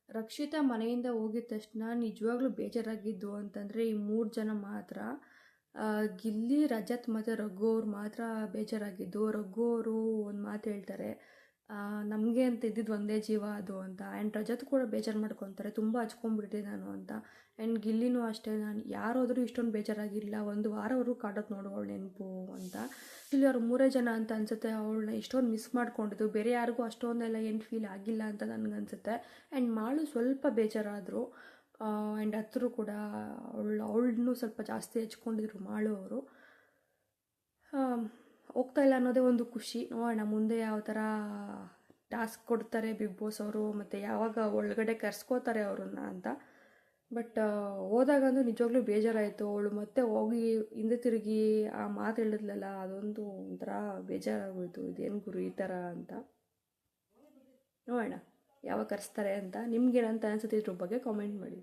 ರಕ್ಷಿತಾ ಮನೆಯಿಂದ ಹೋಗಿದ ತಕ್ಷಣ ನಿಜವಾಗ್ಲೂ ಬೇಜಾರಾಗಿದ್ದು ಅಂತಂದರೆ ಈ 3 ಜನ ಮಾತ್ರ. ಗಿಲ್ಲಿ, ರಜತ್ ಮತ್ತು ರಘು ಅವ್ರು ಮಾತ್ರ ಬೇಜಾರಾಗಿದ್ದು. ರಘು ಅವರು ಒಂದು ಮಾತು ಹೇಳ್ತಾರೆ, ನಮಗೆ ಅಂತ ಇದ್ದಿದ್ದು ಒಂದೇ ಜೀವ ಅದು ಅಂತ. ಆ್ಯಂಡ್ ರಜತ್ ಕೂಡ ಬೇಜಾರು ಮಾಡ್ಕೊತಾರೆ, ತುಂಬ ಹಚ್ಕೊಂಡ್ಬಿಟ್ಟೆ ನಾನು ಅಂತ. ಆ್ಯಂಡ್ ಗಿಲ್ಲಿನೂ ಅಷ್ಟೇ, ನಾನು ಯಾರಾದರೂ ಇಷ್ಟೊಂದು ಬೇಜಾರಾಗಿರಲಿಲ್ಲ, ಒಂದು ವಾರವರೆಗೂ ಕಾಡೋದು ನೋಡು ಅವಳು ನೆನಪು ಅಂತ. ಇಲ್ಲಿ ಅವ್ರು 3 ಜನ ಅಂತ ಅನಿಸುತ್ತೆ ಅವಳನ್ನ ಇಷ್ಟೊಂದು ಮಿಸ್ ಮಾಡ್ಕೊಂಡಿದ್ದು. ಬೇರೆ ಯಾರಿಗೂ ಅಷ್ಟೊಂದೆಲ್ಲ ಏನು ಫೀಲ್ ಆಗಿಲ್ಲ ಅಂತ ನನಗನ್ಸುತ್ತೆ. ಆ್ಯಂಡ್ ಮಾಳು ಸ್ವಲ್ಪ ಬೇಜಾರಾದರು. ಆ್ಯಂಡ್ ಹತ್ರು ಕೂಡ ಅವಳನ್ನೂ ಸ್ವಲ್ಪ ಜಾಸ್ತಿ ಹೆಚ್ಕೊಂಡಿದ್ರು ಮಾಳು ಅವರು. ಹೋಗ್ತಾ ಇಲ್ಲ ಅನ್ನೋದೇ ಒಂದು ಖುಷಿ. ನೋಡೋಣ ಮುಂದೆ ಯಾವ ಥರ ಟಾಸ್ಕ್ ಕೊಡ್ತಾರೆ ಬಿಗ್ ಬಾಸ್ ಅವರು, ಮತ್ತು ಯಾವಾಗ ಒಳಗಡೆ ಕರ್ಸ್ಕೋತಾರೆ ಅವ್ರನ್ನ ಅಂತ. ಬಟ್ ಹೋದಾಗಂತೂ ನಿಜವಾಗ್ಲೂ ಬೇಜಾರಾಯಿತು. ಅವಳು ಮತ್ತೆ ಹೋಗಿ ಹಿಂದೆ ತಿರುಗಿ ಆ ಮಾತು ಹೇಳಿದ್ಲಲ್ಲ, ಅದೊಂದು ಒಂಥರ ಬೇಜಾರಾಗೋಯಿತು. ಇದೇನು ಗುರು ಈ ಥರ ಅಂತ. ನೋಡೋಣ ಯಾವಾಗ ಕರೆಸ್ತಾರೆ ಅಂತ. ನಿಮ್ಗೇನಂತ ಅನಿಸುತ್ತೆ ಇದ್ರ ಬಗ್ಗೆ ಕಾಮೆಂಟ್ ಮಾಡಿ.